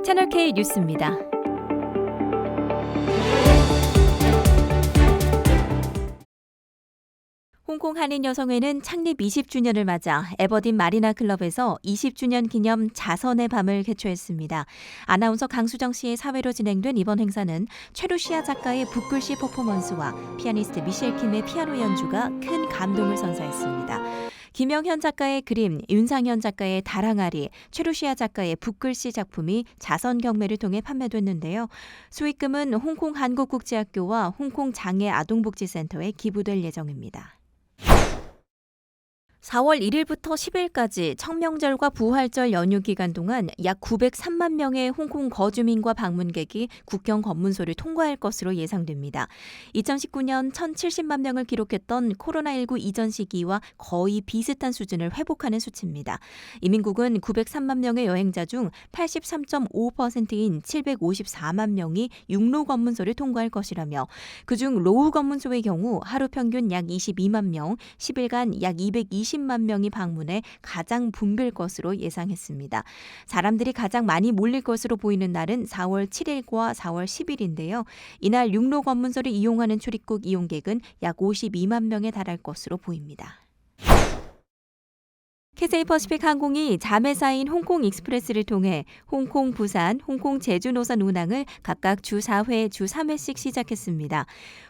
채널K 뉴스입니다. 홍콩 한인 여성회는 창립 20주년을 맞아 에버딘 마리나 클럽에서 20주년 기념 자선의 밤을 개최했습니다. 아나운서 강수정 씨의 사회로 진행된 이번 행사는 최루시아 작가의 붓글씨 퍼포먼스와 피아니스트 미셸 킴의 피아노 연주가 큰 감동을 선사했습니다. 김영현 작가의 그림, 윤상현 작가의 다랑아리, 최루시아 작가의 붓글씨 작품이 자선 경매를 통해 판매됐는데요. 수익금은 홍콩 한국국제학교와 홍콩 장애 아동복지센터에 기부될 예정입니다. 4월 1일부터 10일까지 청명절과 부활절 연휴 기간 동안 약 903만 명의 홍콩 거주민과 방문객이 국경 검문소를 통과할 것으로 예상됩니다. 2019년 1,070만 명을 기록했던 코로나19 이전 시기와 거의 비슷한 수준을 회복하는 수치입니다. 이민국은 903만 명의 여행자 중 83.5%인 754만 명이 육로 검문소를 통과할 것이라며 그중 로우 검문소의 경우 하루 평균 약 22만 명, 10일간 약 220만 명이 방문해 가장 붐빌 것으로 예상했습니다. 사람들이 가장 많이 몰릴 것으로 보이는 날은 4월 7일과 4월 10일인데요. 이날 육로 검문소를 이용하는 출입국 이용객은 약 52만 명에 달할 것으로 보입니다. 캐세이퍼시픽 항공이 자매사인 홍콩 익스프레스를 통해 홍콩 부산, 홍콩 제주 노선 운항을 각각 주 4회, 주 3회씩 시작했습니다.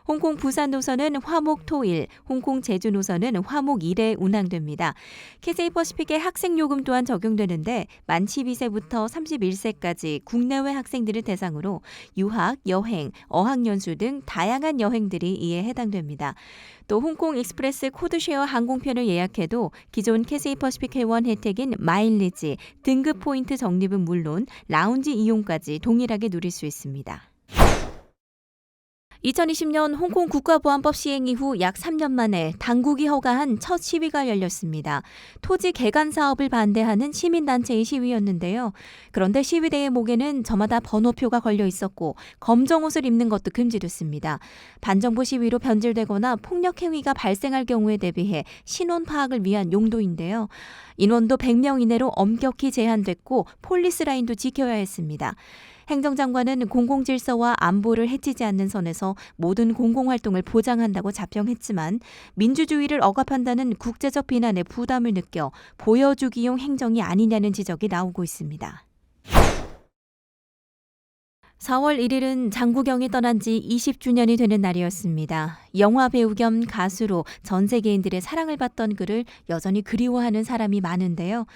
홍콩 부산 노선은 화목 토일, 홍콩 제주 노선은 화목 1회 운항됩니다. 캐세이퍼시픽의 학생 요금 또한 적용되는데 만 12세부터 31세까지 국내외 학생들을 대상으로 유학, 여행, 어학연수 등 다양한 여행들이 이에 해당됩니다. 또 홍콩 익스프레스 코드쉐어 항공편을 예약해도 기존 캐세이퍼시픽 회원 혜택인 마일리지, 등급 포인트 적립은 물론 라운지 이용까지 동일하게 누릴 수 있습니다. 2020년 홍콩 국가보안법 시행 이후 약 3년 만에 당국이 허가한 첫 시위가 열렸습니다. 토지 개간 사업을 반대하는 시민단체의 시위였는데요. 그런데 시위대의 목에는 저마다 번호표가 걸려 있었고 검정 옷을 입는 것도 금지됐습니다. 반정부 시위로 변질되거나 폭력 행위가 발생할 경우에 대비해 신원 파악을 위한 용도인데요. 인원도 100명 이내로 엄격히 제한됐고 폴리스 라인도 지켜야 했습니다. 행정장관은 공공질서와 안보를 해치지 않는 선에서 모든 공공활동을 보장한다고 자평했지만 민주주의를 억압한다는 국제적 비난에 부담을 느껴 보여주기용 행정이 아니냐는 지적이 나오고 있습니다. 4월 1일은 장국영이 떠난 지 20주년이 되는 날이었습니다. 영화 배우 겸 가수로 전 세계인들의 사랑을 받던 그를 여전히 그리워하는 사람이 많은데요.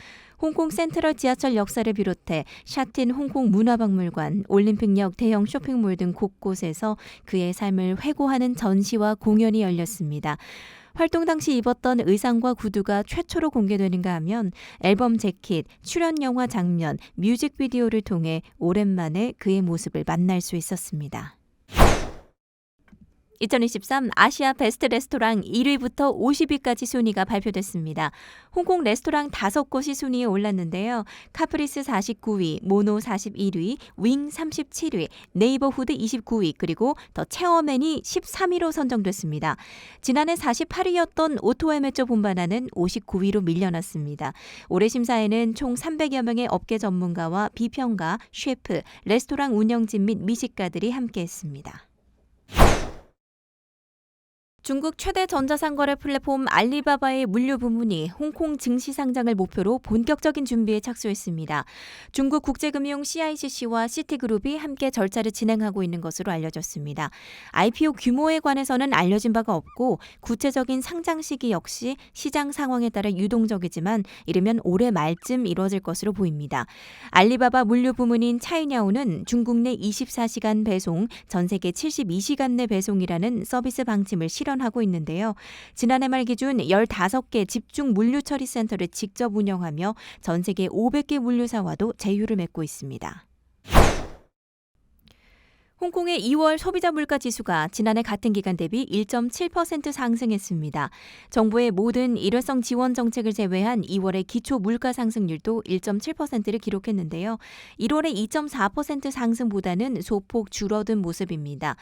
홍콩 센트럴 지하철 역사를 비롯해 샤틴 홍콩 문화박물관, 올림픽역 대형 쇼핑몰 등 곳곳에서 그의 삶을 회고하는 전시와 공연이 열렸습니다. 활동 당시 입었던 의상과 구두가 최초로 공개되는가 하면 앨범 재킷, 출연 영화 장면, 뮤직비디오를 통해 오랜만에 그의 모습을 만날 수 있었습니다. 2023 아시아 베스트 레스토랑 1위부터 50위까지 순위가 발표됐습니다. 홍콩 레스토랑 5곳이 순위에 올랐는데요. 카프리스 49위, 모노 41위, 윙 37위, 네이버후드 29위, 그리고 더 체어맨이 13위로 선정됐습니다. 지난해 48위였던 오토에메쪼 본바나는 59위로 밀려났습니다. 올해 심사에는 총 300여 명의 업계 전문가와 비평가, 셰프, 레스토랑 운영진 및 미식가들이 함께했습니다. 중국 최대 전자상거래 플랫폼 알리바바의 물류 부문이 홍콩 증시 상장을 목표로 본격적인 준비에 착수했습니다. 중국 국제금융 CICC와 시티그룹이 함께 절차를 진행하고 있는 것으로 알려졌습니다. IPO 규모에 관해서는 알려진 바가 없고 구체적인 상장 시기 역시 시장 상황에 따라 유동적이지만 이르면 올해 말쯤 이루어질 것으로 보입니다. 알리바바 물류 부문인 차이냐오는 중국 내 24시간 배송, 전 세계 72시간 내 배송이라는 서비스 방침을 실현하고 있는데요. 지난해 말 기준 15개 집중 물류 처리 센터를 직접 운영하며 전 세계 500개 물류사와도 제휴를 맺고 있습니다. 홍콩의 2월 소비자 물가 지수가 지난해 같은 기간 대비 1.7% 상승했습니다. 정부의 모든 일회성 지원 정책을 제외한 2월의 기초 물가 상승률도 1.7%를 기록했는데요. 1월의 2.4% 상승보다는 소폭 줄어든 모습입니다.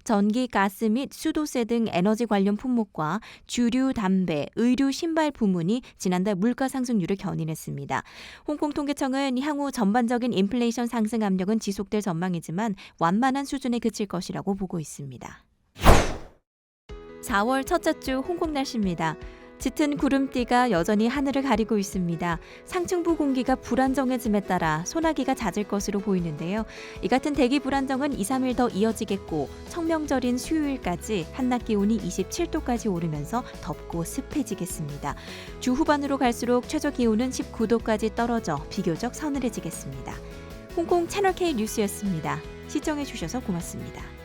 전기, 가스 및 수도세 등 에너지 관련 품목과 주류, 담배, 의류, 신발 부문이 지난달 물가 상승률을 견인했습니다. 홍콩 통계청은 향후 전반적인 인플레이션 상승 압력은 지속될 전망이지만 완만한 수준에 그칠 것이라고 보고 있습니다. 4월 첫째 주 홍콩 날씨입니다. 짙은 구름띠가 여전히 하늘을 가리고 있습니다. 상층부 공기가 불안정해짐에 따라 소나기가 잦을 것으로 보이는데요. 이 같은 대기 불안정은 2, 3일 더 이어지겠고 청명절인 수요일까지 한낮 기온이 27도까지 오르면서 덥고 습해지겠습니다. 주 후반으로 갈수록 최저 기온은 19도까지 떨어져 비교적 서늘해지겠습니다. 홍콩 채널K 뉴스였습니다. 시청해 주셔서 고맙습니다.